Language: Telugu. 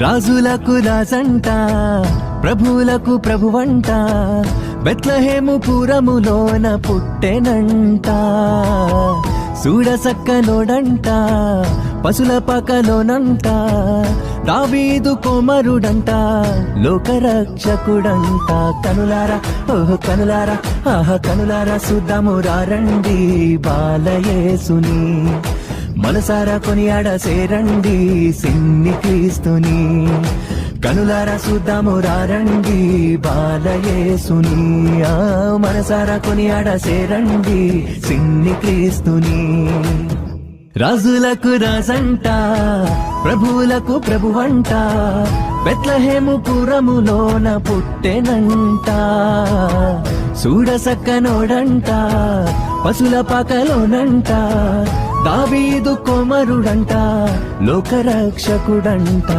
రాజులకు రాజంట, ప్రభువులకు ప్రభువంట, బెత్లెహేము పురములోన పుట్టెనంట. చూడసక్కనోడంట, పశుల పకలోనంట, దావీదు కుమారుడంట, లోకరక్షకుడంట. కనులారా ఓహో కనులారా, ఆహా కనులారా చూద్దాము రండి బాలయేసుని. మనసారా కొనియాడ సేరండి సిన్ని క్రీస్తుని. కనులారా చూద్దాము రండి బాలయేసుని. మనసారా కొనియాడ సేరండి సిన్ని క్రీస్తుని. రాజులకు రాజంట, ప్రభువులకు ప్రభువంట, బెత్లెహేము పురములోన పుట్టెనంట. చూడసక్కనోడంట, పశుల పకలోనంట, దావీదు కుమారుడంట, లోకరక్షకుడంట.